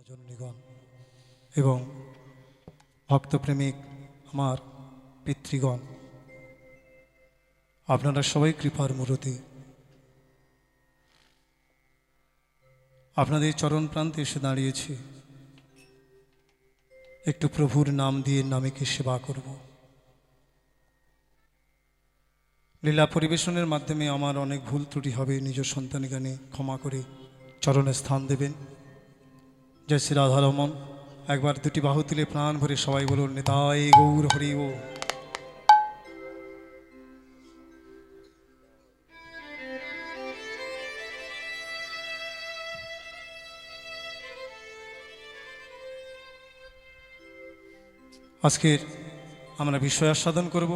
ভজননিগণ এবং ভক্তপ্রেমিক আমার পিতৃগণ, আপনারা সবাই কৃপার মূরতি। আপনাদের চরণ প্রান্তে এসে দাঁড়িয়েছি, একটু প্রভুর নাম দিয়ে নামীকে সেবা করব। লীলা পরিবেশনের মাধ্যমে আমার অনেক ভুল ত্রুটি হবে, নিজ সন্তানগানে ক্ষমা করে চরণে স্থান দেবেন। জয় শ্রী রাধারমন। একবার দুটি বাহু তুলে প্রাণ ভরে সবাই বলুন, নিতাই গৌর হরি ও। আজকের আমরা বিষয় আস্বাদন করব,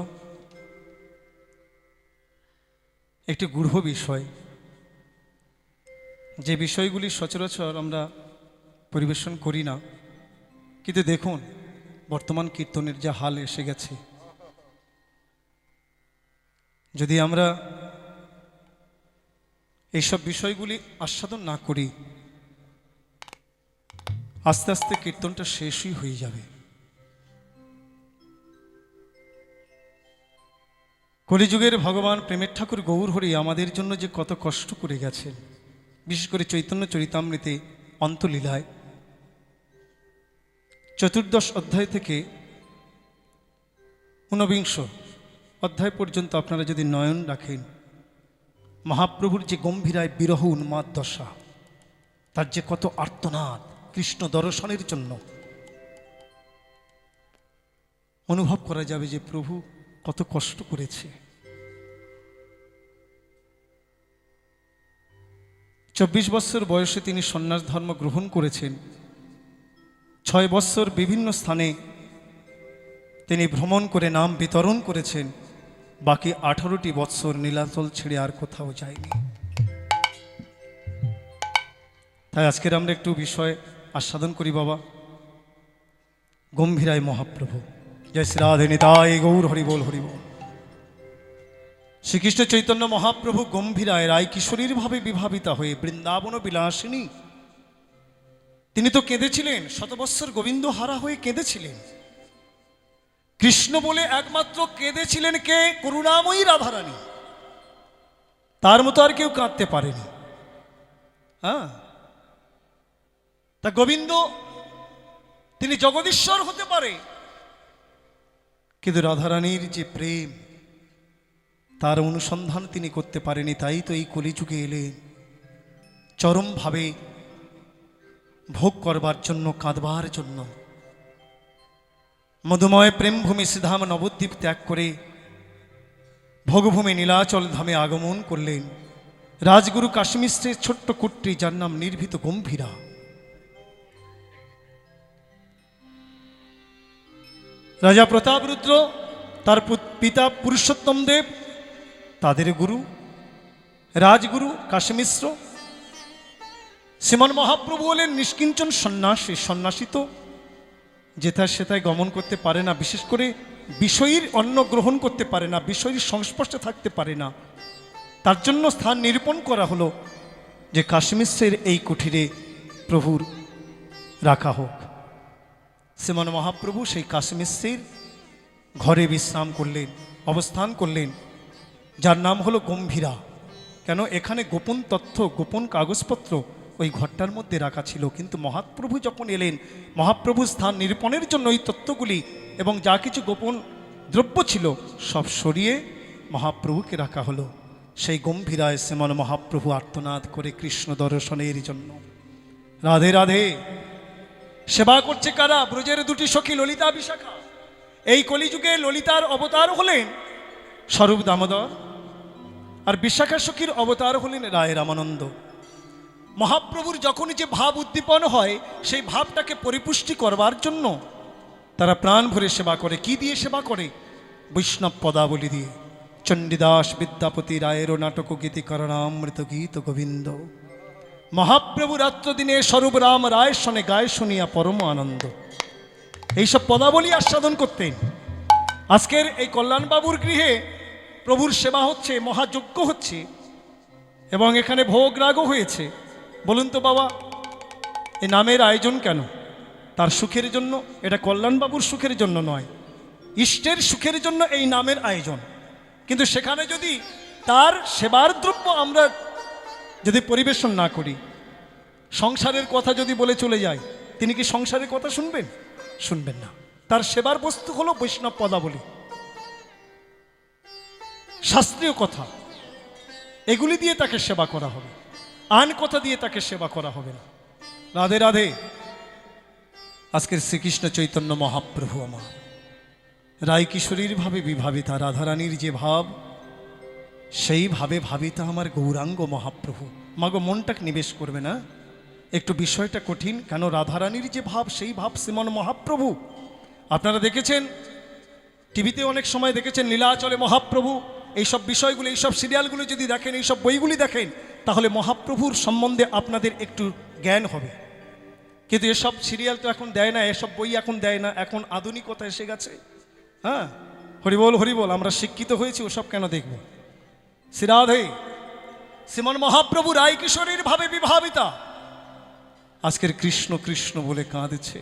একটি গূঢ় বিষয়, যে বিষয়গুলি সচরাচর আমরা পরিবেশন করি না। কিন্তু দেখুন, বর্তমান কীর্তনের যা হাল এসে গেছে, যদি আমরা এইসব বিষয়গুলি আস্বাদন না করি, আস্তে আস্তে কীর্তনটা শেষই হয়ে যাবে। কলিযুগের ভগবান প্রেমের ঠাকুর গৌর হরি আমাদের জন্য যে কত কষ্ট করে গেছেন, বিশেষ করে চৈতন্য চরিতামৃতে অন্তলীলায় 14 অধ্যায় থেকে 19 অধ্যায় পর্যন্ত আপনারা যদি নয়ন রাখেন, মহাপ্রভুর যে গম্ভীরায় বিরহ উন্মাদ দশা, তার যে কত আর্তনাদ কৃষ্ণ দর্শনের জন্য, অনুভব করা যাবে যে প্রভু কত কষ্ট করেছে। 24 বছর বয়সে তিনি সন্ন্যাস ধর্ম গ্রহণ করেছেন। 6 বছর বিভিন্ন স্থানে তিনি ভ্রমণ করে নাম বিতরণ করেছেন। বাকি 18টি বৎসর নীলাচল ছেড়ে আর কোথাও যায়নি। তাই আজকের আমরা একটু বিষয় আস্বাদন করি বাবা। গম্ভীরায় মহাপ্রভু। জয় শ্রী রাধে, নিতাই গৌর হরি বল হরি বল। শ্রীকৃষ্ণ চৈতন্য মহাপ্রভু গম্ভীরায় রায় কিশোরীর ভাবে বিভাবিতা হয়ে বৃন্দাবন বিলাসিনী, তিনি তো কেঁদেছিলেন, 100 বৎসর গোবিন্দ হারা হয়ে কেঁদেছিলেন। কৃষ্ণ বলে একমাত্র কেঁদেছিলেন কে? করুণাময়ী রাধারানী। তার মতো আর কেউ কাঁদতে পারেনি। হ্যাঁ, তা গোবিন্দ তিনি জগদীশ্বর হতে পারে, কিন্তু রাধারানীর যে প্রেম, তার অনুসন্ধান তিনি করতে পারেনি। তাই তো এই কলিযুগে এলেন চরমভাবে ভোগ করবার জন্য, কাঁদবার জন্য। মধুময় প্রেমভূমি শ্রীধাম নবদ্বীপ ত্যাগ করে ভোগভূমি নীলাচল ধামে আগমন করলেন রাজগুরু কাশ্মীরের ছোট্ট কুট্টি, যার নাম নির্ভীত গম্ভীরা। রাজা প্রতাপরুদ্র, তার পিতা পুরুষোত্তম দেব, তাদের গুরু রাজগুরু কাশীমিশ্র। শ্রীমান মহাপ্রভু হলেন নিষ্কিঞ্চন সন্ন্যাসী। সন্ন্যাসী তো যেথায় সেথায় গমন করতে পারে না, বিশেষ করে বিষয়ীর অন্ন গ্রহণ করতে পারে না, বিষয়ীর সংস্পর্শে থাকতে পারে না। তার জন্য স্থান নিরূপণ করা হলো যে কাশীমিশ্রের এই কুঠিরে প্রভুর রাখা হোক। শ্রীমান মহাপ্রভু সেই কাশীমিশ্রের ঘরে বিশ্রাম করলেন, অবস্থান করলেন, যার নাম হলো গম্ভীরা। কেন? এখানে গোপন তথ্য, গোপন কাগজপত্র ওই ঘরটার মধ্যে রাখা ছিল। কিন্তু মহাপ্রভু যখন এলেন, মহাপ্রভু স্থান নিরূপণের জন্য ওই তথ্যগুলি এবং যা কিছু গোপন দ্রব্য ছিল সব সরিয়ে মহাপ্রভুকে রাখা হলো। সেই গম্ভীরায় শ্রীমান মহাপ্রভু আর্তনাদ করে কৃষ্ণ দর্শনের জন্য। রাধে রাধে। সেবা করছে কারা? ব্রজের দুটি সখী ললিতা বিশাখা। এই কলিযুগে ললিতার অবতার হলেন স্বরূপ দামোদর, আর বিশাখা সখীর অবতার হলেন রায় রামানন্দ। মহাপ্রভুর যখন যে ভাব উদ্দীপন হয়, সেই ভাবটাকে পরিপুষ্টি করবার জন্য তারা প্রাণ ভরে সেবা করে। কি দিয়ে সেবা করে? বৈষ্ণব পদাবলী দিয়ে। চণ্ডীদাস বিদ্যাপতি রায়ের নাটক গীতিকরণামৃত গীত গোবিন্দ। মহাপ্রভু রাত্র দিনে স্বরূপ রাম রায় শোনে গায়ে শুনিয়া পরম আনন্দ। এইসব পদাবলী আস্বাদন করতেন। আজকের এই কল্যাণবাবুর গৃহে প্রভুর সেবা হচ্ছে, মহাযজ্ঞ হচ্ছে এবং এখানে ভোগ রাগও হয়েছে। বলুন তো বাবা, এই নামের আয়োজন কেন? তার সুখের জন্য, এটা কল্যাণবাবুর সুখের জন্য নয়, ইষ্টের সুখের জন্য এই নামের আয়োজন। কিন্তু সেখানে যদি তার সেবার দ্রব্য আমরা যদি পরিবেশন না করি, সংসারের কথা যদি বলে চলে যায়, তিনি কি সংসারের কথা শুনবেন? শুনবেন না। তার সেবার বস্তু হলো বৈষ্ণব পদাবলী, শাস্ত্রীয় কথা, এগুলি দিয়ে তাকে সেবা করা হবে, আন কথা দিয়ে তাকে সেবা করা হবে না। রাধে রাধে। আজকের শ্রীকৃষ্ণ চৈতন্য মহাপ্রভু আমার রায় কিশোরীর ভাবে বিভাবিতা রাধারানীর যে ভাব, সেই ভাবে ভাবিতা আমার গৌরাঙ্গ মহাপ্রভু। মাগো মনটাকে নিবেশ করবে না, একটু বিষয়টা কঠিন। কেন? রাধারানীর যে ভাব, সেই ভাব শ্রীমন মহাপ্রভু। আপনারা দেখেছেন, টিভিতে অনেক সময় দেখেছেন লীলাচলে মহাপ্রভু, এইসব বিষয়গুলো, এইসব সিরিয়ালগুলো যদি দেখেন, এইসব বইগুলি দেখেন, তাহলে মহাপ্রভুর সম্বন্ধে আপনাদের একটু জ্ঞান হবে। কিন্তু এসব সিরিয়াল তো এখন দেয় না, এসব বই এখন দেয় না, এখন আধুনিকতা এসে গেছে। হ্যাঁ, হরিবল হরিবল, আমরা শিক্ষিত হয়েছি, ওসব কেন দেখব? শ্রীরাধে। শ্রীমন মহাপ্রভু রায় কিশোরীর ভাবে বিভাবিতা আজকের কৃষ্ণ কৃষ্ণ বলে কাঁদছে।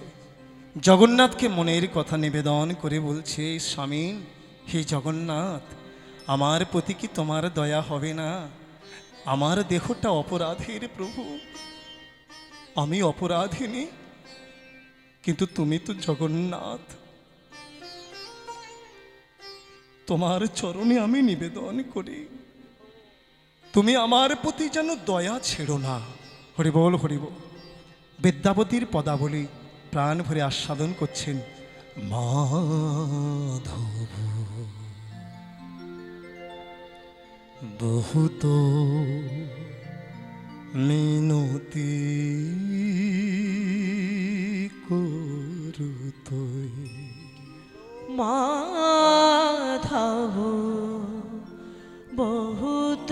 জগন্নাথকে মনের কথা নিবেদন করে বলছে, স্বামী হে জগন্নাথ, আমার প্রতি কি তোমার দয়া হবে না? আমার দেহটা অপরাধীর প্রভু, আমি অপরাধিনী, কিন্তু তুমি তো জগন্নাথ, তোমার চরণে আমি নিবেদন করি, তুমি আমার প্রতি যেন দয়া ছেড়ো না। হরিবল হরিবল। বিদ্যাপতির পদাবলী প্রাণ ভরে আস্বাদন করছেন। মাধব বহুত মিনতি করুতই, মাধব বহুত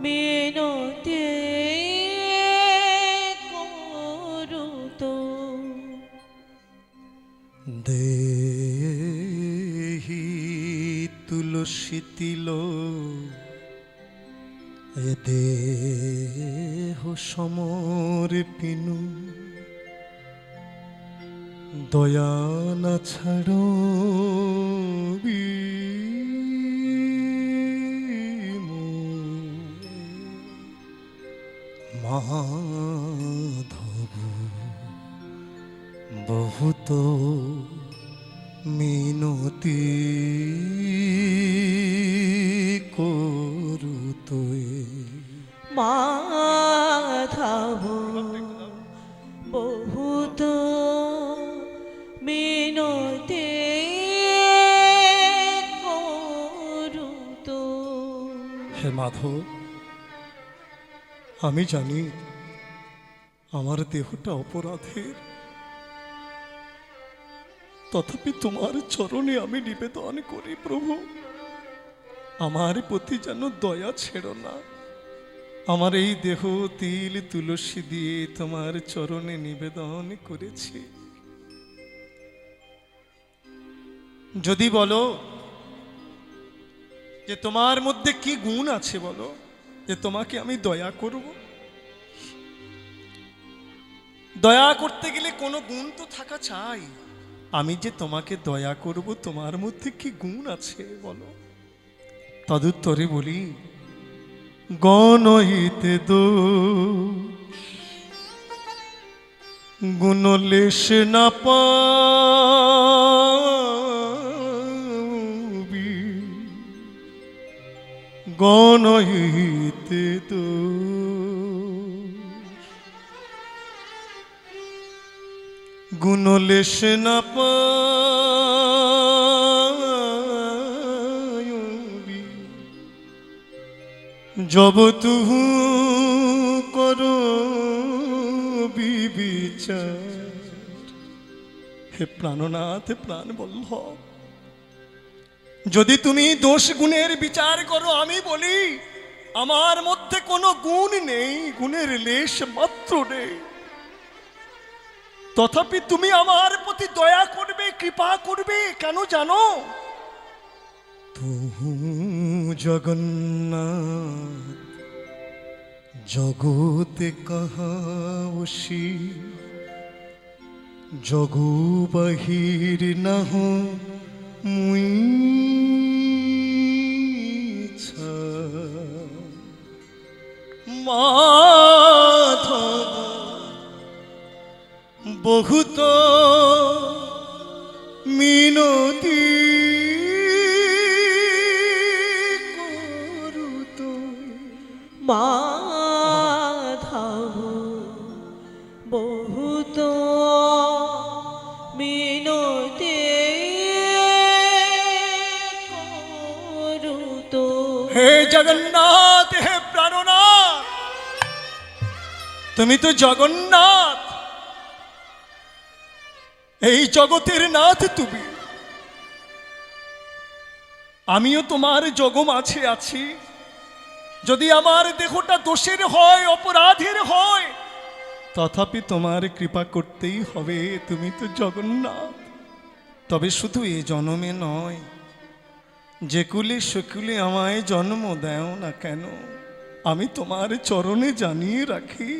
মিনতি করুত, দেহি তুলসী তিল এ দেহ সমর্পিনু, দয়া না ছাড়ো মাধব বহুত মিনতি করুতই। মাধব বহুত মিনতি করুত। হে মাধব, আমি জানি আমার দেহটা অপরাধের, তথাপি তোমার চরণে আমি নিবেদন করি প্রভু, আমার প্রতি যেন দয়া ছেড়ো না। আমার এই দেহ তিল তুলসী দিয়ে তোমার চরণে নিবেদন করেছি। যদি বলো যে তোমার মধ্যে কি গুণ আছে, বলো যে তোমাকে আমি দয়া করব। দয়া করতে গেলে কোনো গুণ তো থাকা চাই। আমি যে তোমাকে দয়া করব, তোমার মধ্যে কি গুণ আছে বলো? তদুত্তরে বলি, গণহিতে দোষ গুণলেশ না পাবি, গণহিতে দোষ গুণলেশ না পাবি, জব তুহু করো বিচার। হে প্রাণনাথ, প্রাণ বল্লভ, যদি তুমি দোষ গুণের বিচার করো, আমি বলি আমার মধ্যে কোনো গুণ নেই, গুণের লেশ মাত্র নেই, তথাপি তুমি আমার প্রতি দয়া করবে, কৃপা করবে। কেন জানো? তু জগন্নাথ জগতে কাহাওসি জগু বাহির নাহ মুই মাধব বহুত মিনতি করুত মাধব বহুত মিনতি করুত। হে জগন্নাথ, হে প্রাণনাথ, তুমি তো জগন্নাথ, এই জগতের নাথ তুমি। আমিও তোমার জগমাঝে আছি। যদি আমার দেহটা দোষের হয়, অপরাধের হয়, তথাপি তোমার কৃপা করতেই হবে। তুমি তো জগন্নাথ। তবে শুধু এ জন্মে নয়, যে কুলে সকুলে আমায় জন্ম দেও না কেন, আমি তোমার চরণে জানিয়ে রাখি,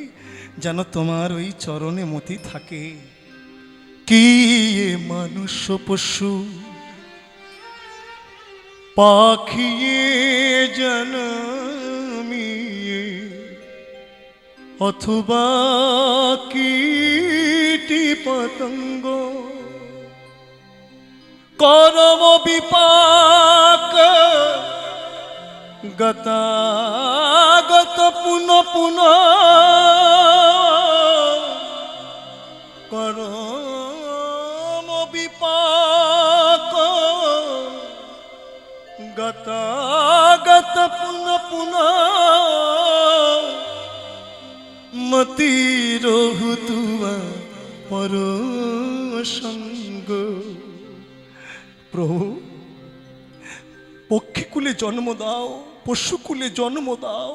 যেন তোমার ওই চরণে মতি থাকে। কি এ মানুষ পশু পাখিয়ে জন্মিয়ে, অথবা কীটি পতঙ্গ, করম বিপাক গতাগত পুন পুন, করম বিপাক গতাগত পুন পুন, মতি রহুতুয়া পর সঙ্গ। প্রভু, পক্ষীকুলে জন্ম দাও, পশুকুলে জন্ম দাও,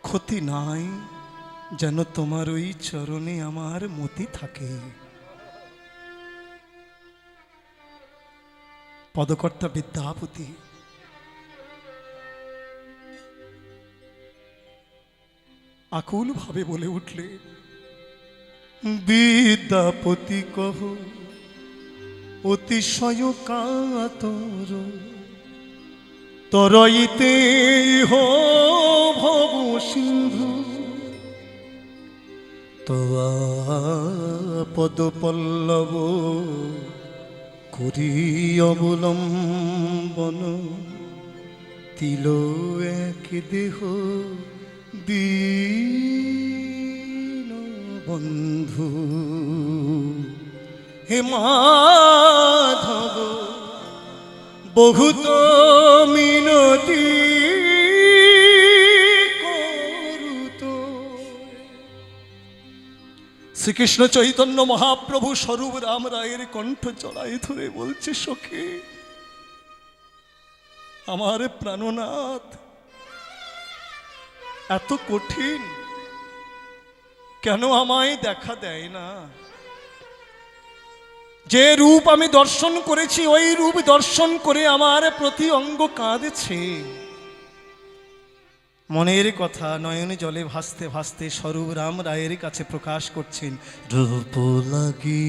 ক্ষতি নাই, যেন তোমার ওই চরণে আমার মতি থাকে। পদকর্তা বিদ্যাপতি আকুল ভাবে বলে উঠলে, বিদ্যাপতি কহ অতিশয় কাতর, তরইতে হো ভব সিন্ধু, তোয়া পদ পল্লব করি অবলম্বন, তিল এক দেহ দীন বন্ধু। হে মাধব বহুত মিনতি করুত। শ্রীকৃষ্ণ চৈতন্য মহাপ্রভু স্বরূপ রাম রায়ের কণ্ঠ জড়াই ধরে বলছে, সখী আমার প্রাণনাথ, এত কঠিন কেন আমায় দেখা দেয় না? যে রূপ আমি দর্শন করেছি, ওই রূপ দর্শন করে আমার প্রতি অঙ্গ কাঁদছে। মনের কথা নয়নে জলে ভাসতে ভাসতে স্বরূপ রাম রায়ের কাছে প্রকাশ করছেন। রূপ লাগি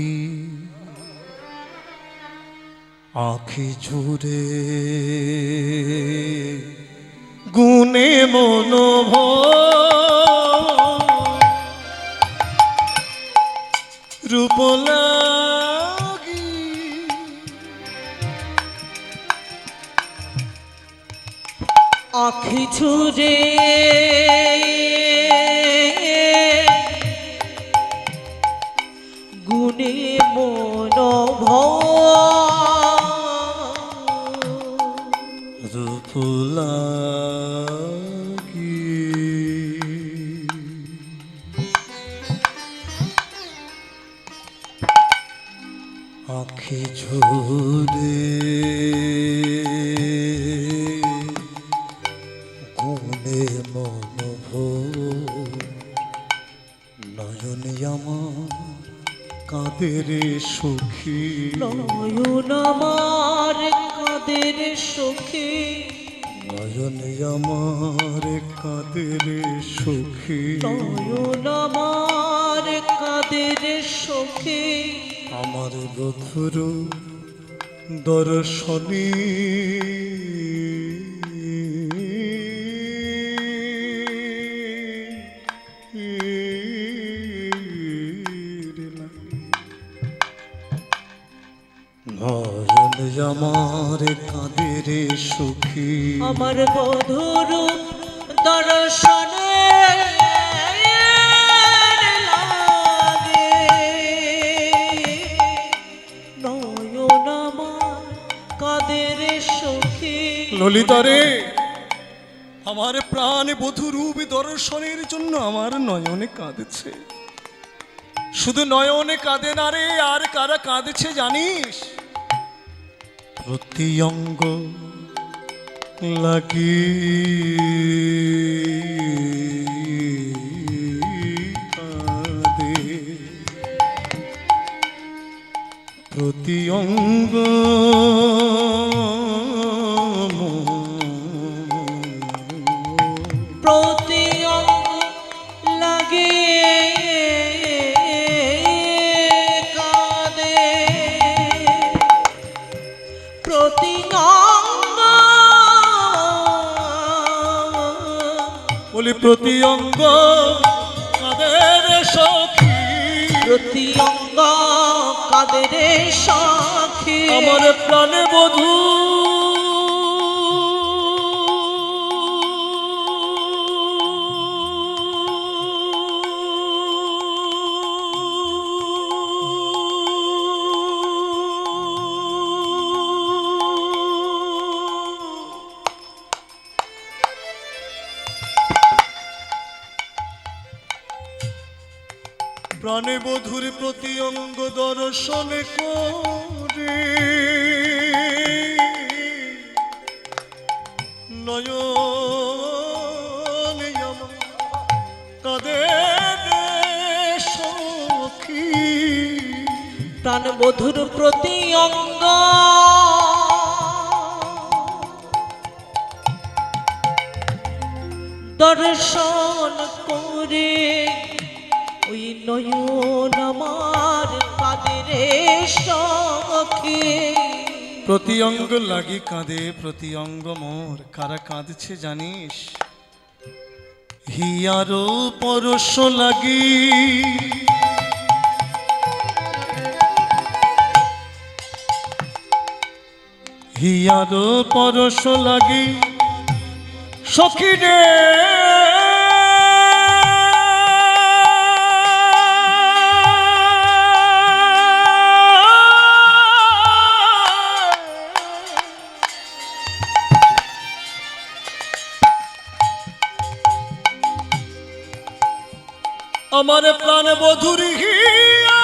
আঁখি ঝুরে গুণে মনোভ, রূপ লাগি আখি ছুরে গুণে মনোভ, রূপ লাগি আঁখি ঝুরে গুণে মনোভ, নয়নে আমার কাঁদের সখী, নয়ন আমার কাঁদের সখী, নয়নে আমার কাদের সুখী, নয়ন আমার কাদের সখী, আমার বধুর দর্শনী নয়নে আমার কাদের সুখী, আমার বধুর দর্শনে লাগে নয়ন আমার কাদের সখী। ললিতারে আমার প্রাণ বধুরূপ দর্শনের জন্য আমার নয়নে কাঁদছে। শুধু নয়নে কাঁদে না রে, আর কারা কাঁদছে জানিস? প্রতি অঙ্গ লাগি কাঁদে, প্রতি অঙ্গ প্রতি অঙ্গ লাগে কাঁদে, প্রতি অঙ্গ বলি প্রতি অঙ্গ কাদের সখী, প্রতি অঙ্গ কাদের সখী। আমার প্রাণে বধূ প্রাণে বধুর প্রতি অঙ্গ দর্শন করে নয়নে আমার কাদের সখী, প্রাণ বধুর প্রতি অঙ্গ দর্শন করে ওই নয়ন আমার কাদের সখী। প্রতি অঙ্গ লাগি কাঁদে, প্রতি অঙ্গ মোর কারা কাঁদছে জানিস? হিয়ারো পরশ লাগি হিয়ারো পরশ লাগি সখী রে, আমার প্রাণ বধুর হিয়া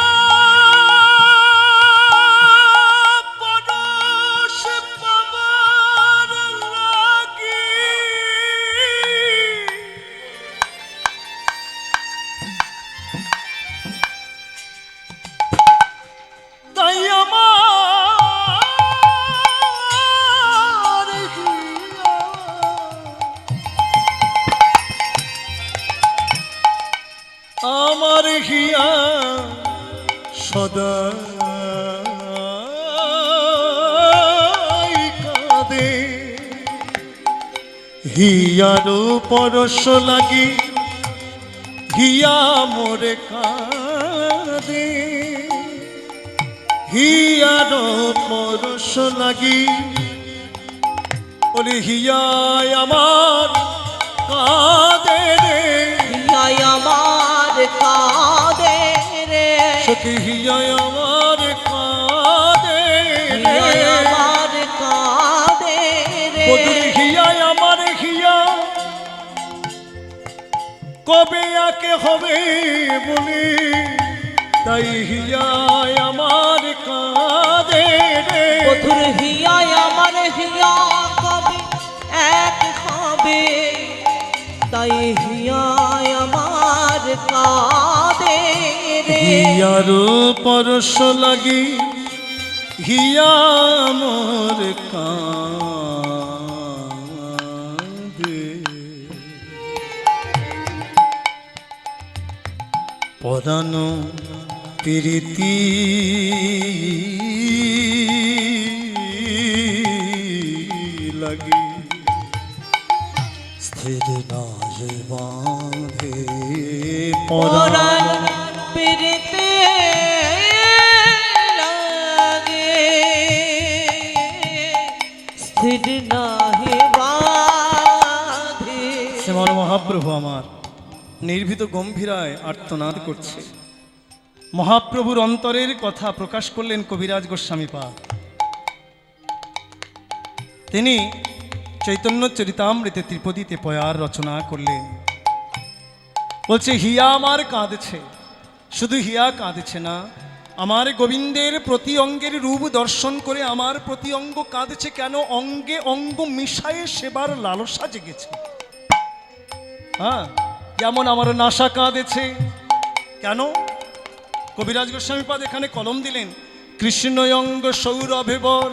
পরশ পাবার লাগি, তাই আমার হিয়া আমার হিয়া সদা কাঁদে, হিয়ারো পরশ লাগি হিয়া মোরে কাঁদে, হিয়ারো পরশ লাগি বলি হিয়ায় আমার কাঁদে রে, হিয়ায় আমার কাঁদে রে, সখী হিয়ায় আমার কাঁদে রে, হিয়ায় আমার কাঁদে রে, বধুর হিয়ায় আমার হিয়া কবে আকে হবে বলে, তাই হিয়ায় আমার কাঁদে রে, বধুর হিয়ায় আমার হিয়া কবে এক হবে, তাই হিয়ায় আমার কাঁদে রে। হিয়ারো পরশ লাগি হিয়া মোর কাঁদে। পরাণ প্রীতি লাগি স্থির নাহি বাঁধে পরাণ প্রীতি লাগে স্থির নাহি বাঁধে। শ্রীমান মহাপ্রভু আমার নির্ভীত গম্ভীরায় আর্তনাদ করছে। মহাপ্রভুর অন্তরের কথা প্রকাশ করলেন কবিরাজ গোস্বামীপাদ। তিনি চৈতন্য চরিতামৃতে ত্রিপদীতে পয়ার রচনা করলেন। বলছে হিয়া আমার কাঁদছে, শুধু হিয়া কাঁদছে না, আমার গোবিন্দের প্রতি অঙ্গের রূপ দর্শন করে আমার প্রতি অঙ্গ কাঁদছে। কেন? অঙ্গে অঙ্গ মিশায়ে সেবার লালসা জেগেছে। হ্যাঁ, যেমন আমার নাসা কাঁদেছে। কেন? কবিরাজ গোস্বামীপাদ এখানে কলম দিলেন, কৃষ্ণয়ঙ্গ সৌরভেবর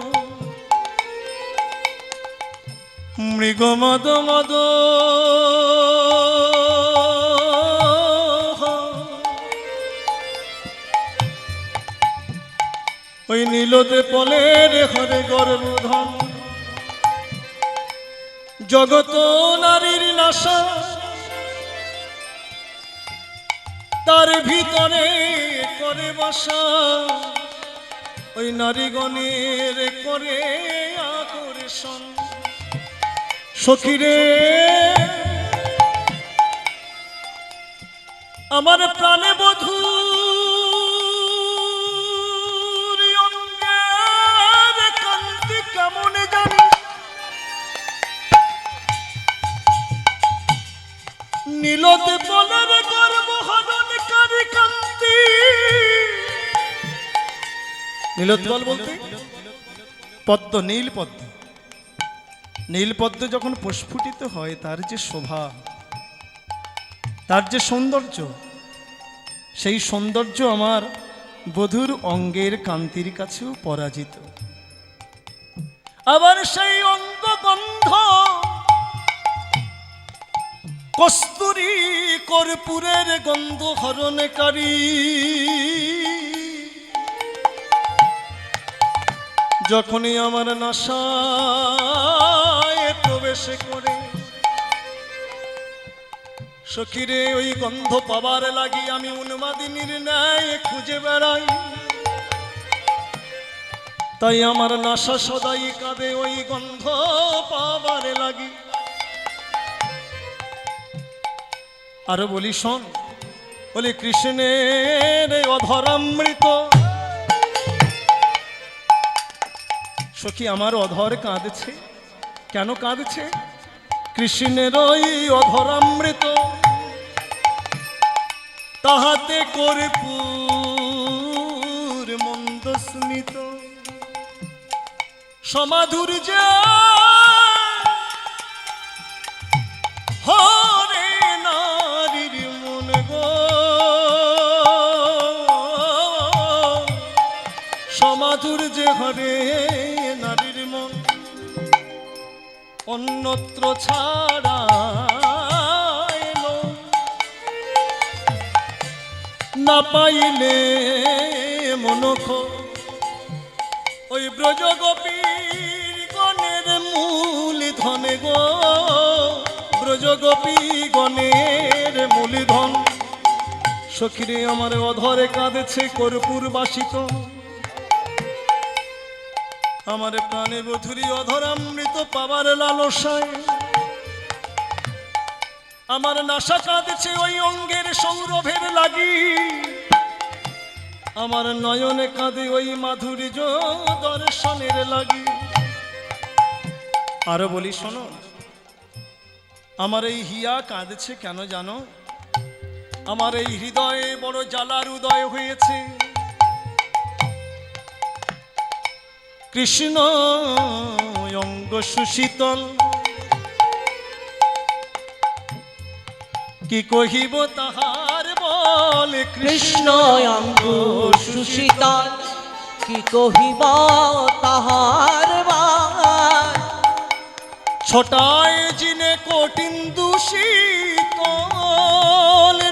মৃগ মদ মদ ওই নীলতে পলের হরে গর্ভধন জগত নারীর নাশা, তার ভিতরে করে বাসা ওই নারীগণের করে আকর্ষণ। সখীরে আমার প্রাণে বধূ অঙ্গের কান্তি কেমন জানি, নীলতে বলের গর্ব হরণকারী কান্তি। নীলোৎপল বলতে পদ্ম, নীল পদ্ম। নীল পদ্ম যখন প্রস্ফুটিত হয় তার যে শোভা, তার যে সৌন্দর্য, সেই সৌন্দর্য আমার বধূর অঙ্গের কান্তির কাছেও পরাজিত। আবার সেই অঙ্গ গন্ধ কস্তুরী কর্পূরের গন্ধ হরণকারী। যখনই আমার নাসায় প্রবেশ করে সখীরে ওই গন্ধ পাবার লাগি আমি উন্মাদিনীর ন্যায় খুঁজে বেড়াই। তাই আমার নাসা সদাই কাঁদে ওই গন্ধ পাবার লাগি। আরো বলি শোন, বলি কৃষ্ণের অধরামৃত সখী আমার অধর কাঁদছে। কেন কাঁদছে? কৃষ্ণের ওই অধরামৃত তাহাতে কর্পূর মন্দ স্মিত সমাধুর্য হরে নারীর মন গো, সমাধুর্য হরে নারীর মন অন্যত্র ছাড়া না পাইলে মনখ ওই ব্রজ গোপীর গণের মূল ধনে গো, ব্রজ গোপী গণের মূল ধন। সখীরে আমার অধরে কাঁদেছে কর্পূর বাসিত, আমার প্রাণে বধুরী অধরামৃত পাবার লালসায়। আমার নাসা কাঁদছে ওই অঙ্গের সৌরভের লাগি, আমার নয়নে কাঁদে ওই মাধুর্য দর্শনের লাগি। আরো বলি শোনো, আমার এই হিয়া কাঁদছে কেন জানো? আমার এই হৃদয়ে বড় জ্বালার উদয় হয়েছে। কৃষ্ণ অঙ্গ সুশীতল কি কহিব তাহার বল, কৃষ্ণ অঙ্গ সুশীতল কি কহিব তাহার বল। ছটায় জিনে কঠিন দূষিতল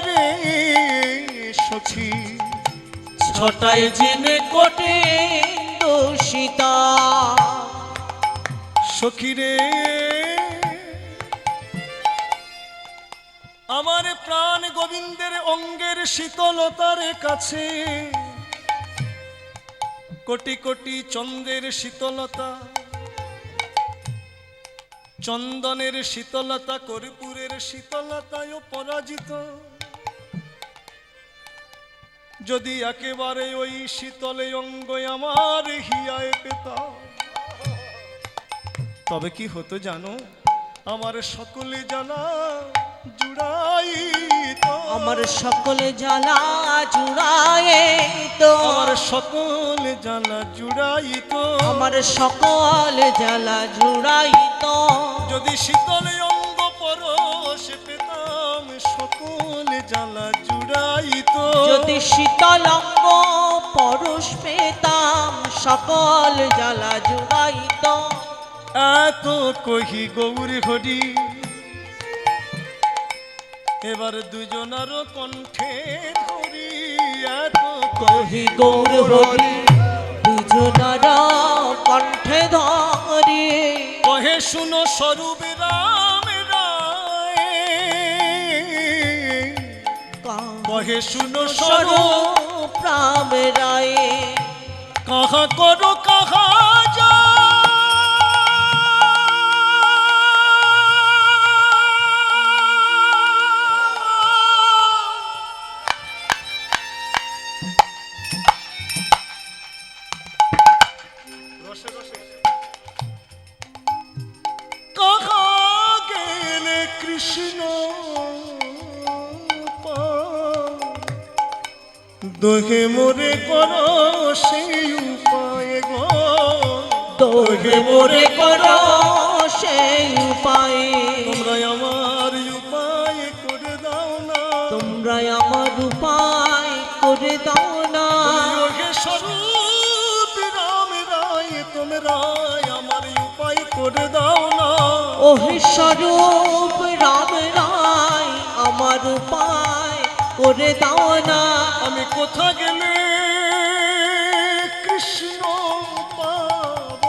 রে সখী ছটায় জেনে কোটে দোষিতা সখী রে আমার প্রাণ গোবিন্দের অঙ্গের শীতলতার কাছে কোটি কোটি চন্দ্রের শীতলতা, চন্দনের শীতলতা, কর্পূরের শীতলতায় পরাজিত। যদি একেবারে ওই শীতলে অঙ্গ আমার হিয়ায় পেতাম, তবে কি হতো জানো? আমার সকলে জ্বালা জুড়াইত, আমার সকলে জ্বালা জুড়ায়ে তো, আমার সকলে জ্বালা জুড়াইত, আমার সকল জ্বালা জুড়াই তো। যদি শীতলে অঙ্গ পরশ পেতাম সকলে জ্বালা জুড়াইত, যদি শীতল অঙ্গ পরশ পেতাম সকল জ্বালা জুড়াই তো। এত কহি গৌর হরি এবার দুজনার কণ্ঠে ধরি, এত কহি গৌর হরি দুজনার কণ্ঠে ধরি। কহে শুনো স্বরূপ রাম রায়, কহে শুনো স্বরূপ স্বরূপ রাম রায়। কাহা করো কাহা যা, কাহা গেলে কৃষ্ণ দোহে মোরে করো সেই উপায় গো, দোহে মোরে করো সেই উপায়। তোমরা আমার উপায় করে দাও না, তোমরা আমার উপায় করে দাও না। ওহে স্বরূপ রাম রায় তোমরা আমার উপায় করে দাও না। ওহে স্বরূপ রাম রায় আমার উপায় করে দাও না। আমি কোথা গেলে কৃষ্ণ পাব,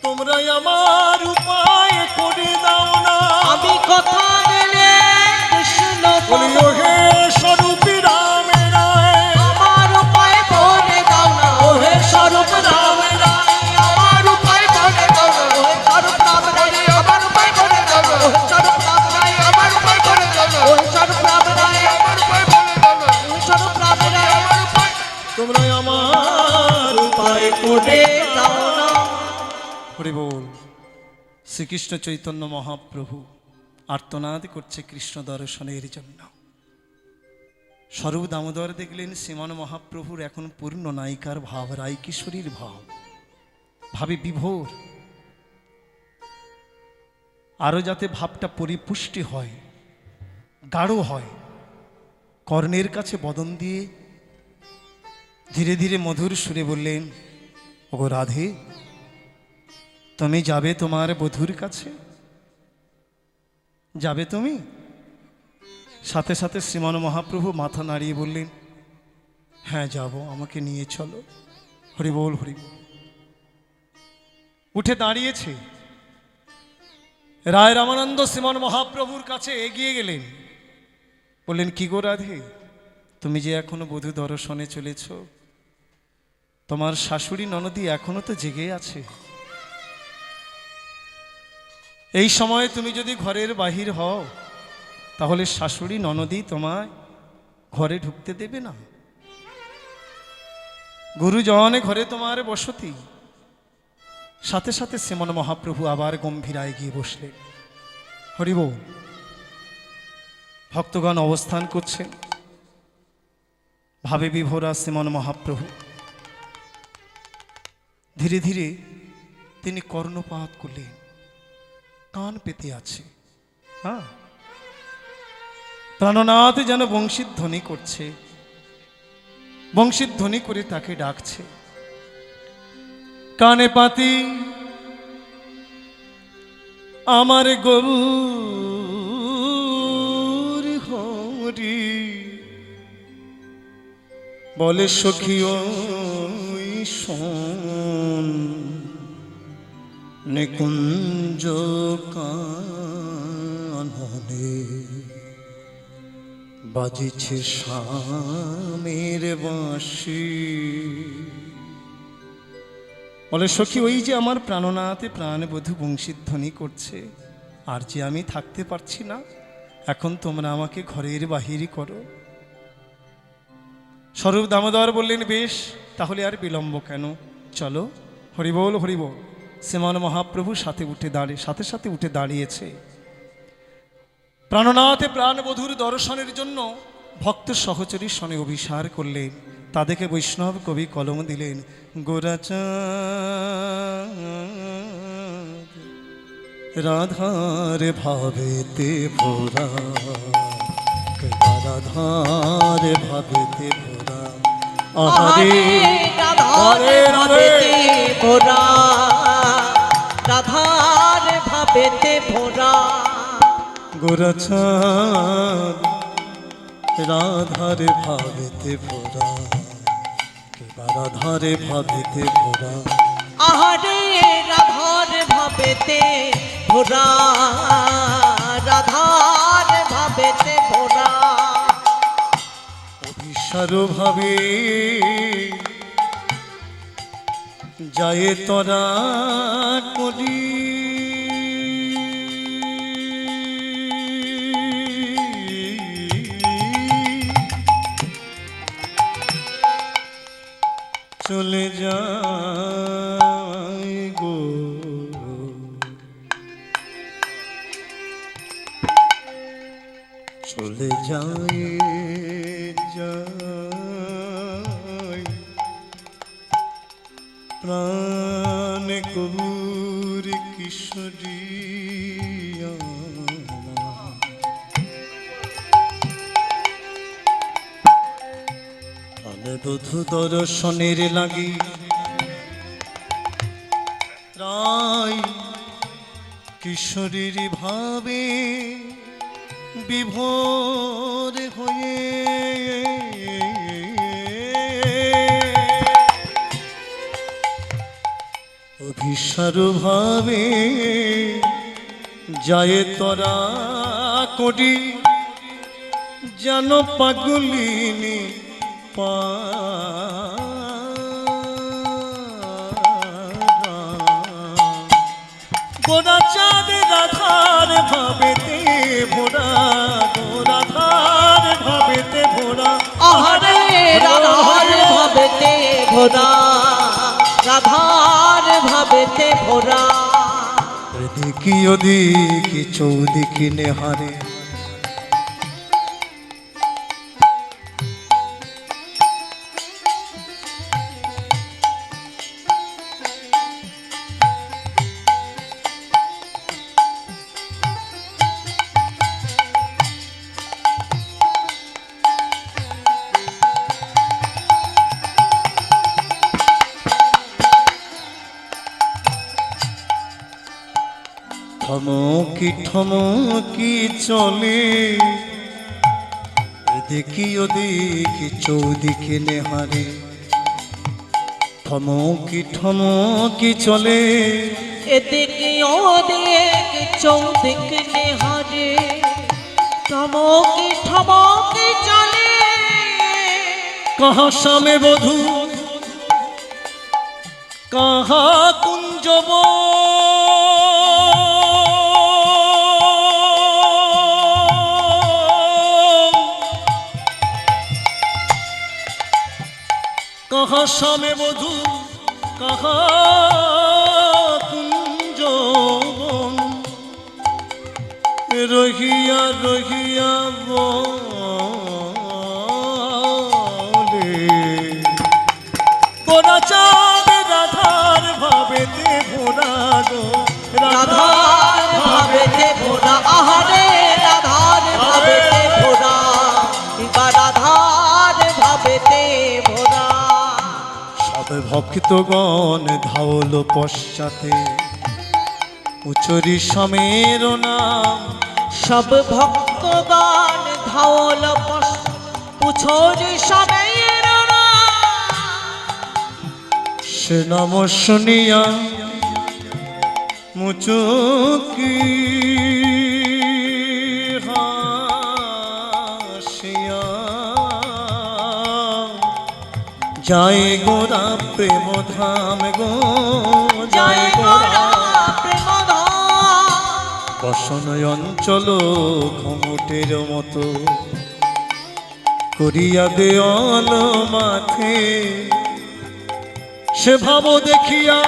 তোমরা আমার উপায় করে দাও না। আমি কথা গেলে কৃষ্ণ বলি পাবো। ওহে স্বরূপ রাম রায় আমার উপায় করে দাও না। ওহে স্বরূপ রাম রায় আমার উপায় করে দাও না। ওহে স্বরূপ রাম রায় আমার উপায় করে দাও না। ওহে স্বরূপ রাম রায় আমার উপায় করে দাও না। ওহে স্বরূপ রাম রায় আমার উপায় করে দাও না। ওহে স্বরূপ রাম রায় আমার উপায় তোমরা আমার উপায় করে দাও না। হরি বল। শ্রীকৃষ্ণ চৈতন্য মহাপ্রভু আর্তনাদ করছে কৃষ্ণ দর্শনের জন্য। স্বরূপ দামোদর দেখলেন শ্রীমান মহাপ্রভুর এখন পূর্ণ নায়িকার ভাব, রায় কিশোরীর ভাব, ভাবে বিভোর। আরো যাতে ভাবটা পরিপুষ্টি হয়, গাঢ় হয়, কর্ণের কাছে বদন দিয়ে ধীরে ধীরে মধুর সুরে বললেন, ওগো রাধে, তুমি যাবে তোমার বধূর কাছে? যাবে তুমি? সাথে সাথে শ্রীমান মহাপ্রভু মাথা নাড়িয়ে বললেন, হ্যাঁ যাব, আমাকে নিয়ে চলো। হরি বল হরি বল। উঠে দাঁড়িয়েছে। রায় রামানন্দ শ্রীমান মহাপ্রভুর কাছে এগিয়ে গেলেন, বললেন, কি গো রাধে, তুমি যে এখনো বধূ দর্শনে চলেছ, তোমার শাশুড়ি ননদী এখনো তো জেগে আছে। এই সময়ে তুমি যদি ঘরের বাহির হও, তাহলে শাশুড়ি ননদী তোমায় ঘরে ঢুকতে দেবে না। গুরুজন ঘরে তোমার বসতি। সাথে সাথে শ্রীমন মহাপ্রভু আবার গম্ভীরায় গিয়ে বসলেন। হরি বল। ভক্তগণ অবস্থান করছেন, ভাবে বিভোরা শ্রীমন মহাপ্রভু। ধীরে ধীরে তিনি কর্ণপাত করলেন, কান পেতে আছে। হ্যাঁ, প্রাণনাথ যেন বংশীধ্বনি করছে, বংশীধ্বনি করে তাকে ডাকছে। কানে পাতি আমার গৌর হরি, বলে সখী ওই শোন নিকুঞ্জ কাননে বাজিছে স্বামীর বাঁশি। বলে সখী ওই যে আমার প্রাণনাথে প্রাণবধূ বংশীধ্বনি করছে, আর যে আমি থাকতে পারছি না, এখন তোমরা আমাকে ঘরের বাহির করো। স্বরূপ দামোদর বললেন বেশ, তাহলে আর বিলম্ব কেন, চলো। হরিবোল হরিবোল। শ্রীমান মহাপ্রভু সাথে সাথে উঠে দাঁড়িয়েছে। প্রাণনাথে প্রাণবধূর দর্শনের জন্য ভক্ত সহচরী সনে অভিসার করলেন। তাদেরকে বৈষ্ণব কবি কলম দিলেন, গোরাচাঁদ রাধার ভাবেতে ভোরা, রাধার ভাবেতে ভোরা, আহারে রাধার ভাবেতে ভোরা, রাধার ভাবেতে ভোরা। গোরাচাঁদ রাধার ভাবেতে ভোরা, রাধার ভাবেতে ভোরা, আহারে রাধার ভাবেতে ভোরা, রাধার ভাবেতে ভোরা। অভিসার ভাবে যায় তোরা করি, চলে যাই গো, চলে যাই যাই প্রাণ কবুর কিশোরী। বধূ দর্শনের লাগি রায় কিশোরীর ভাবে বিভোর হয়ে, অভিসার ভাবে যায় তোরা করি, যেন পাগলিনী গোরাচাঁদ রাধার ভাবেতে ভোরা, গোরাধার ভাবেতে ভোরা, আহারে রাধার ভাবেতে ভোরা, রাধার ভাবেতে ভোরা। এদিকি ওদিকি চৌদিকি নেহারে, থমকি থমকি চলে, দেখি ওদিকে চৌদিকে নেহারে, থমকি থমকি চলে, এদিকে ওদিক চৌদিক নেহারে, থমকি থমকি চলে। কাহা সামে বধূ কাহা কুঞ্জব, কাহা সামে বধূ কাহা কুঞ্জ, রহিয়া রহিয়া বলে, গোরাচাঁদ রাধার ভাবেতে ভোরা গো, রাধার ভাবেতে ভোরা, আহারে রাধার ভাবেতে ভোরা, রাধার ভাবেতে ভোরা। সব ভক্তগণ ধাওল পশ্চাতে, উচরি সমের নাম, সব ভক্তগণ ধাওল পুছরি সবের নাম, সে নাম শুনিয়া মুচুকি হাসিয়া যায় গোরা প্রেম ধাম গো যায় গোরা বসন অঞ্চল ঘুমুটের মতো করিয়া দেওয়াল মাথে সে ভাব দেখিয়া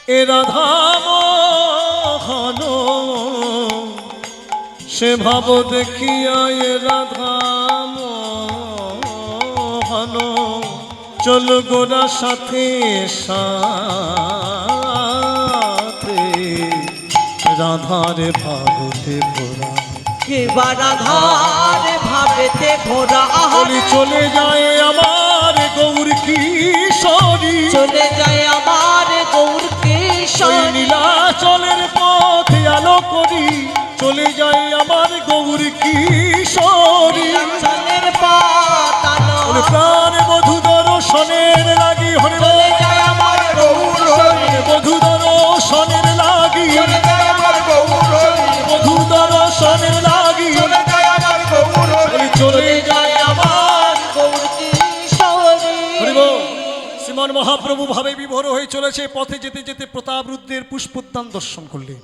এ রাধা মোহন সে ভাব দেখিয়া এ রাধা মোহন চল গোরা সাথে সাথে রাধার ভাবতে ভোরা এবার রাধার ভাবেতে ভোরা বলি চলে যায় আমার গৌর কিশোরী চলে যায় আমার গৌর কিশোর নীলাচলের পথে আলো করি চলে যায় আমার গৌর কিশোরী চলের পাতানো বলে প্রাণ বধূ দর্শনের লাগি হরে চলে যায় আমার গৌর বধূ দর্শনের লাগি চলে যায় আমার গৌর বধূ দর্শনের লাগি চলে যায় আমার গৌর বলি চলে যায় আমার গৌর কিশোরী হরি বল। শ্রীমান মহাপ্রভু ভাবে বিভোর হয়ে চলেছে পথে যেতে যেতে প্রতাপ রুদ্রের পুষ্পোদ্যান দর্শন করলেন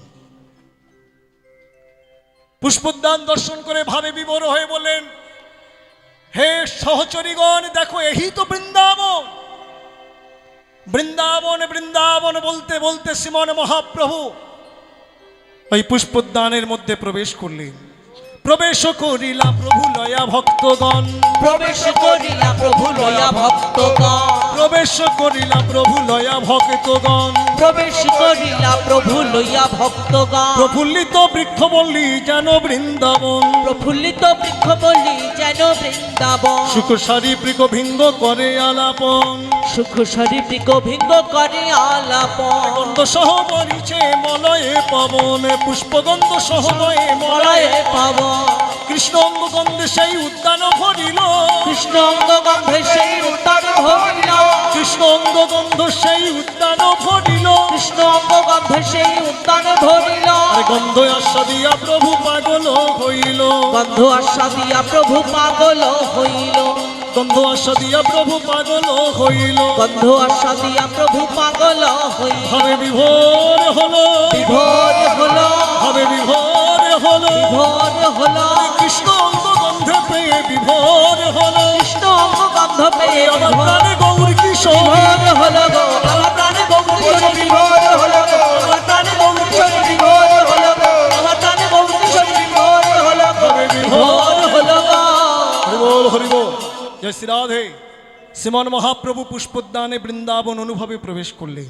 পুষ্পোদ্যান দর্শন করে ভাবে বিভোর হয়ে বললেন হে সহচরীগণ দেখো এই তো বৃন্দাবন বৃন্দাবন বৃন্দাবন বলতে বলতে শ্রীমান মহাপ্রভু ওই পুষ্পোদ্যানের মধ্যে প্রবেশ করলেন প্রবেশ করিলা প্রভু লয়া ভক্তগণ প্রবেশ করিলা প্রভু লয়া ভক্তগণ প্রবেশ করিলা প্রভু লয়া ভক্তগণ প্রবেশ করিলা প্রভু লইয়া ভক্তগণ প্রফুল্লিত বৃক্ষ বললি যেন বৃন্দাবন প্রফুল্লিত বৃক্ষ বলি যেন বৃন্দাবন সুখ সারি বৃক্ষ ভিঙ্গ করে আলাপন সুখ শরীফিক ভিঙ্গ করে আলাপন গন্ধ সহ বরিছে মলয়ে পবন পুষ্পগন্ধ সহ ময়ে মলয়ে মলয়ে পাবন কৃষ্ণ অঙ্গ গন্ধে সেই উদ্যান ভরিল কৃষ্ণ অঙ্গ গন্ধে সেই উত্তর ভরিল কৃষ্ণ অঙ্গ গন্ধ সেই উদ্যান ভরিল কৃষ্ণ অঙ্গ গন্ধে সেই উত্তর ভরিল আর গন্ধ আস্বাদিয়া প্রভু পাগল হইল গন্ধ আস্বাদিয়া প্রভু পাগল হইল গন্ধ আস্বাদিয়া প্রভু পাগল হইল গন্ধ আস্বাদিয়া প্রভু পাগল হইল ভাবে বিভোর হলো বিভোর হলো ভাবে বিভোর হলো বিভোর হলো কৃষ্ণ অঙ্গ গন্ধে পেয়ে বিভোর হলো কৃষ্ণ অঙ্গ গন্ধ পেয়ে আমার বিভোর প্রাণে গৌর কিশোর বিভোর হলো গো আমার প্রাণে গৌর কিশোর বিভোর হলো গো আমার প্রাণে গৌর কিশোর বিভোর হলো গো আমার প্রাণে গৌর কিশোর বিভোর হলো গো বিভোর হলো গো হরি বল হরি বল জয় শ্রী রাধে শ্রীমান মহাপ্রভু পুষ্পোদ্যানে বৃন্দাবন অনুভবে প্রবেশ করলেন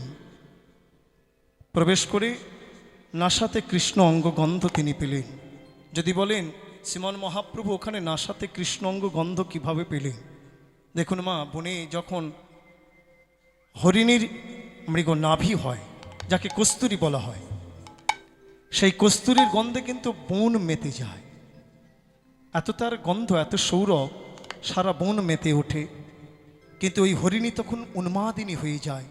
প্রবেশ করে নাসাতে কৃষ্ণ অঙ্গ গন্ধ তিনি পেলেন যদি বলেন শ্রীমান মহাপ্রভু ওখানে নাসাতে কৃষ্ণ অঙ্গ গন্ধ কিভাবে পেলেন দেখুন মা বনে যখন হরিণীর মৃগ নাভি হয় যাকে কস্তুরী বলা হয় সেই কস্তুরীর গন্ধে কিন্তু বন মেতে যায় এত তার গন্ধ এত সৌরভ সারা বন মেতে ওঠে কিন্তু ওই হরিণী তখন উন্মাদিনী হয়ে যায়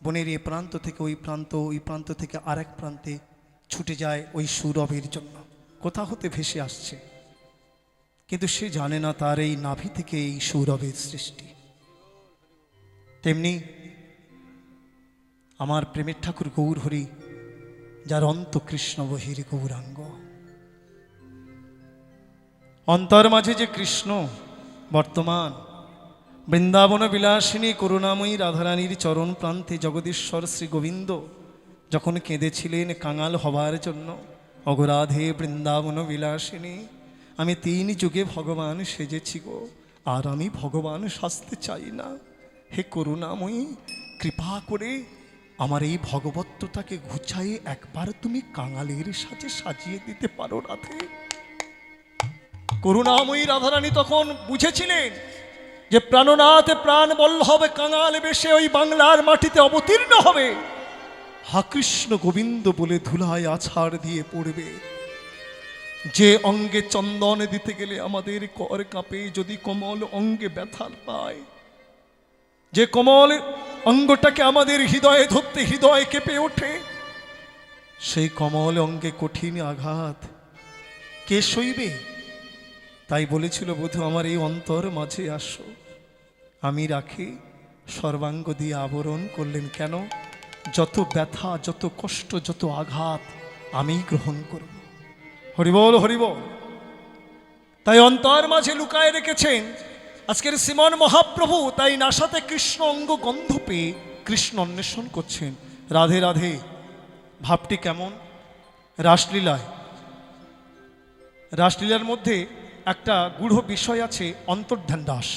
বনের এ প্রান্ত থেকে ওই প্রান্ত থেকে আরেক প্রান্তে ছুটে যায় ওই সৌরভের জন্য কোথা হতে ভেসে আসছে কিন্তু সে জানে না তার এই নাভি থেকে এই সৌরভের সৃষ্টি তেমনি আমার প্রেমের ঠাকুর গৌর হরি যার অন্ত কৃষ্ণ বহির গৌরাঙ্গ অন্তর মাঝে যে কৃষ্ণ বর্তমান বৃন্দাবন বিলাসিনী করুণাময়ী রাধারানীর চরণ প্রান্তে জগদীশ্বর শ্রী গোবিন্দ যখন কেঁদেছিলেন কাঙাল হবার জন্য অগরাধে বৃন্দাবন বিলাসিনী আমি 3 যুগে ভগবান সেজেছি গো আর আমি ভগবান সাজতে চাই না হে করুণাময়ী কৃপা করে আমার এই ভগবত্বতাকে ঘুচাইয়ে একবার তুমি কাঙালের সাজে সাজিয়ে দিতে পারো রাধে করুণাময়ী রাধারানী তখন বুঝেছিলেন যে প্রাণনাথে প্রাণ বল্লভ কাঙাল বেশে ওই বাংলার মাটিতে অবতীর্ণ হবে হা কৃষ্ণ গোবিন্দ বলে ধুলায় আছাড় দিয়ে পড়বে যে অঙ্গে চন্দন দিতে গেলে আমাদের কর কাঁপে যদি কোমল অঙ্গে ব্যথা পায় যে কোমল অঙ্গটাকে আমাদের হৃদয়ে ধরতে হৃদয় কেঁপে ওঠে, সেই কমল অঙ্গে কঠিন আঘাত কে সইবে? তাই বলেছিল বধূ, আমার এই অন্তর মাঝে আসো, আমি রাখি সর্বাঙ্গ দিয়ে আবরণ করলেন। কেন? যত ব্যথা, যত কষ্ট, যত আঘাত আমি গ্রহণ করব। হরিবল হরিবল। তাই অন্তর মাঝে লুকায় রেখেছেন আজকের শ্রীমান মহাপ্রভু। তাই নাসাতে কৃষ্ণ অঙ্গ গন্ধ পেয়ে কৃষ্ণ অন্বেষণ করছেন। রাধে রাধে ভাবটি কেমন? রাসলীলায়, রাসলীলার মধ্যে একটা গূঢ় বিষয় আছে, অন্তর্ধান রাস।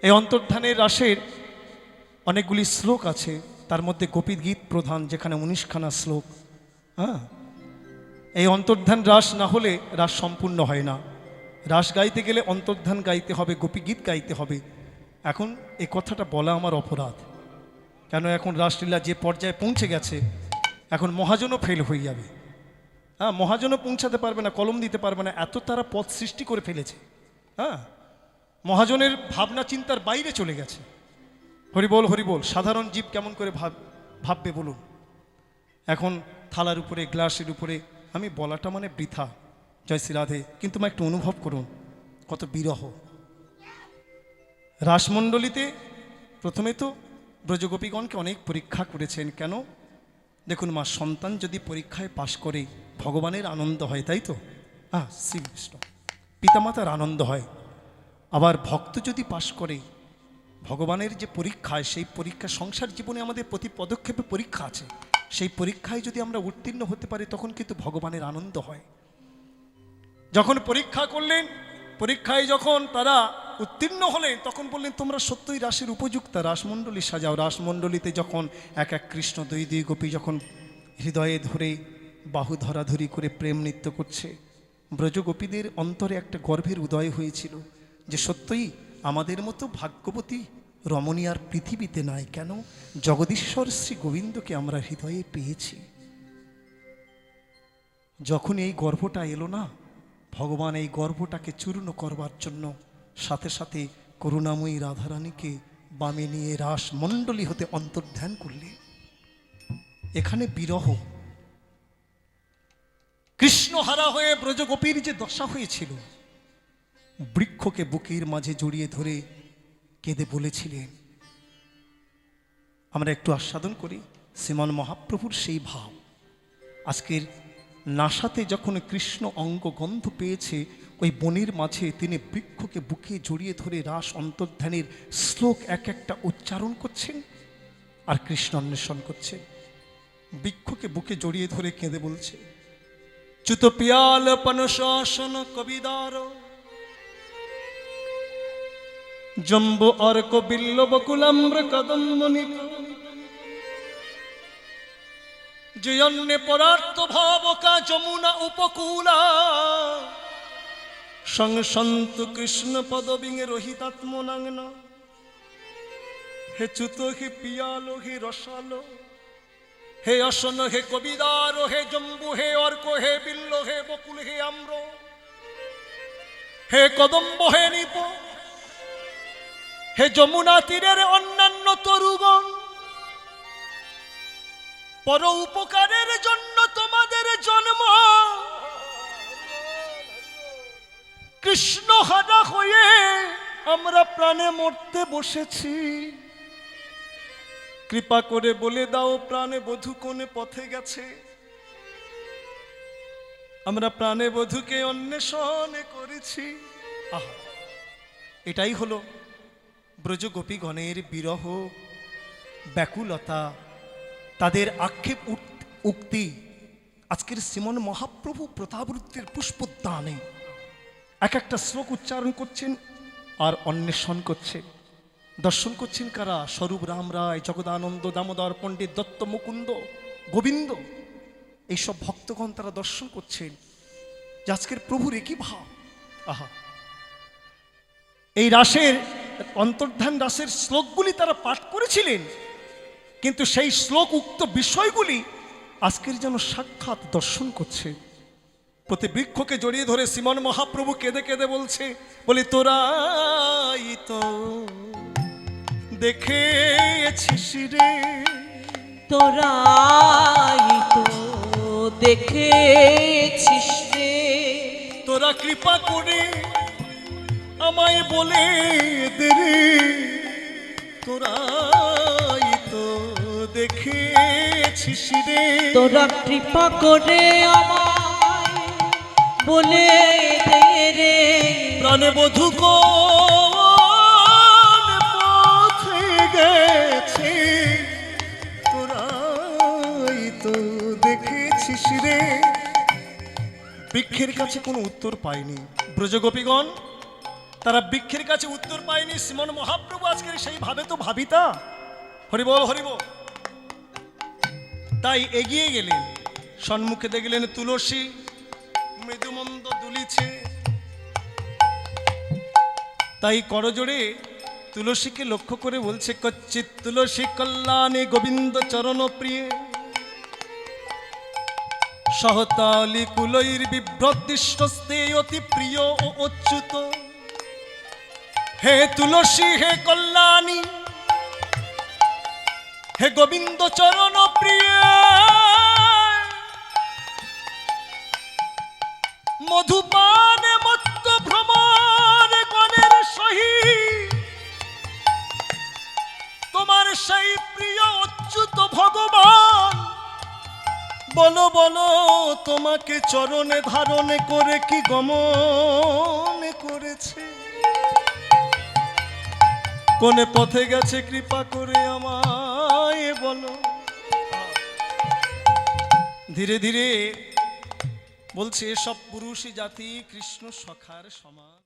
এই অন্তর্ধানের রাসের অনেকগুলি শ্লোক আছে, তার মধ্যে গোপী গীত প্রধান, যেখানে 19খানা শ্লোক। হ্যাঁ, এই অন্তর্ধান রাস না হলে রাস সম্পূর্ণ হয় না। রাস গাইতে গেলে অন্তর্ধান গাইতে হবে, গোপী গীত গাইতে হবে। এখন এই কথাটা বলা আমার অপরাধ, কেন এখন রাসলীলা যে পর্যায়ে পৌঁছে গেছে, এখন মহাজনও ফেল হয়ে যাবে। হ্যাঁ, মহাজনও পৌঁছাতে পারবে না, কলম দিতে পারবে না, এত তারা পথ সৃষ্টি করে ফেলেছে। হ্যাঁ, মহাজনের ভাবনা চিন্তার বাইরে চলে গেছে। হরিবোল হরিবোল। সাধারণ জীব কেমন করে ভাববে বলুন? এখন থালার উপরে, গ্লাসের উপরে, আমি বলাটা মানে বৃথা, জয় শ্রী রাধে, কিন্তু একটু অনুভব করুন কত বিরহ। রাসমণ্ডলীতে প্রথমে তো ব্রজগোপীগণকে অনেক পরীক্ষা করেছেন। কেন? দেখুন মা, সন্তান যদি পরীক্ষায় পাশ করে ভগবানের আনন্দ হয়, তাই তো? হ্যাঁ, শ্রীকৃষ্ণ পিতামাতার আনন্দ হয়। আবার ভক্ত যদি পাশ করে ভগবানের যে পরীক্ষায়, সেই পরীক্ষা, সংসার জীবনে আমাদের প্রতি পদক্ষেপে পরীক্ষা আছে, সেই পরীক্ষায় যদি আমরা উত্তীর্ণ হতে পারি তখন কিন্তু ভগবানের আনন্দ হয়। যখন পরীক্ষা করলেন, পরীক্ষায় যখন তারা উত্তীর্ণ হলেন, তখন বললেন তোমরা সত্যই রাসের উপযুক্ত, রাসমণ্ডলী সাজাও। রাসমণ্ডলীতে যখন এক এক কৃষ্ণ, দুই দুই গোপী যখন হৃদয়ে ধরে বাহু ধরাধরি করে প্রেম নৃত্য করছে, ব্রজগোপীদের অন্তরে একটা গর্ভের উদয় হয়েছিল যে সত্যই আমাদের মতো ভাগ্যবতী রমণী আর পৃথিবীতে নাই। কেন? জগদীশ্বর শ্রী গোবিন্দকে আমরা হৃদয়ে পেয়েছি। যখন এই গর্ভটা এলো না, ভগবান এই গর্ভটাকে চূর্ণ করবার জন্য সাথে সাথে করুণাময়ী রাধারানীকে বামে নিয়ে রাসমণ্ডলী হতে অন্তর্ধান করলেন। এখানে বিরহ, কৃষ্ণহারা হয়ে ব্রজগোপীর যে দশা হয়েছিল, বৃক্ষকে বুকের মাঝে জড়িয়ে ধরে কেঁদে বলেছিলেন। আমরা একটু আস্বাদন করি শ্রীমান মহাপ্রভুর সেই ভাব। আজকের নাসাতে যখন কৃষ্ণ অঙ্গ গন্ধ পেয়েছে, ওই বনের মাঝে তিনি বৃক্ষকে বুকে জড়িয়ে ধরে রাস অন্তর্ধানের শ্লোক এক একটা উচ্চারণ করছেন আর কৃষ্ণ অন্বেষণ করছে। বৃক্ষকে বুকে জড়িয়ে ধরে কেঁদে বলছে, চ্যুত পিয়াল পনশাসন কবিদার জম্বু অর্ক বিল্ল বকুলাম্র কদম্বনিক জয়ন্নে পরার্থ ভাবকা যমুনা উপকূলা সংসন্ত কৃষ্ণ পদবিঙে রহিতাত্মনাঙ্গন। হে চ্যুত, হে পিয়াল, হে রসাল, হে অসন, হে কবিদার, হে জম্বু, হে অর্ক, হে বিল্ল, হে বকুল, হে আম্র, হে কদম্ব, হে নিপ, হে যমুনা তীরের অন্যান্য তরুগণ, পর উপকারের জন্য তোমাদের জন্ম। কৃষ্ণ হারা হয়ে আমরা প্রাণে মরতে বসেছি, কৃপা করে বলে দাও প্রাণে বধূ কোনে পথে গেছে। আমরা প্রাণে বধূকে অন্বেষণ করেছি। আহা, এটাই হলো ব্রজগোপীগণের বিরহ, ব্যাকুলতা, তাদের আক্ষেপ উক্তি। আজকের শ্রীমন মহাপ্রভু প্রতাপরুদ্রের পুষ্পোদ্যানে এক একটা শ্লোক উচ্চারণ করছেন আর অন্বেষণ করছেন। দর্শন করছেন কারা? স্বরূপ রাম রায়, জগদানন্দ, দামোদর পণ্ডিত, দত্ত, মুকুন্দ, গোবিন্দ, এইসব ভক্তগণ তারা দর্শন করছেন যে আজকের প্রভুর একই ভাব। আহা, এই রাসের অন্তর্ধান রাসের শ্লোকগুলি তারা পাঠ করেছিলেন, কিন্তু সেই শ্লোক উক্ত বিষয়গুলি আজকের যেন সাক্ষাৎ দর্শন করছে। প্রতি বৃক্ষকে জড়িয়ে ধরে শ্রীমন মহাপ্রভু কেঁদে কেঁদে বলছে, বলি তোরাই তো দেখেছিস রে, তোরাই তো দেখেছিস রে, তোরা কৃপা করে আমায় বলে দে রে, তোরাই তো দেখেছিস রে, তোরা কৃপা করে আমায় বলে দে রে, প্রাণে বধূ কোন পথে গেছে, তোরাই তো দেখেছিস রে। বৃক্ষের কাছে কোনো উত্তর পায়নি ব্রজগোপীগণ, তারা বৃক্ষের কাছে উত্তর পায়নি। শ্রীমন মহাপ্রভু আজকের সেই ভাবে তো ভাবিতা, হরিবল হরিবল। তাই এগিয়ে গেলেন, সম্মুখে দেখলেন তুলসী মৃদুমন্দ দুলিছে, তাই করজোড়ে তুলসীকে লক্ষ্য করে বলছে, কচ্চিৎ তুলসী কল্যাণে গোবিন্দ চরণ প্রিয়ে, সহতালি কুলৈর বিভ্রদৃষ্টস্তে অতি প্রিয় ও অচ্যুত। হে তুলসী হে কল্যাণী হে গোবিন্দ চরণ প্রিয়, মধুপানে মত্ত ভ্রমর গণের সহিত তোমার সেই প্রিয় অচ্যুত ভগবান, বলো বলো তোমাকে চরণে ধারণ করে কি গমন করেছে, কোন পথে গেছে কৃপা করে আমায় বলো। ধীরে ধীরে বলছে, এসব পুরুষ জাতি কৃষ্ণ সখার সমান।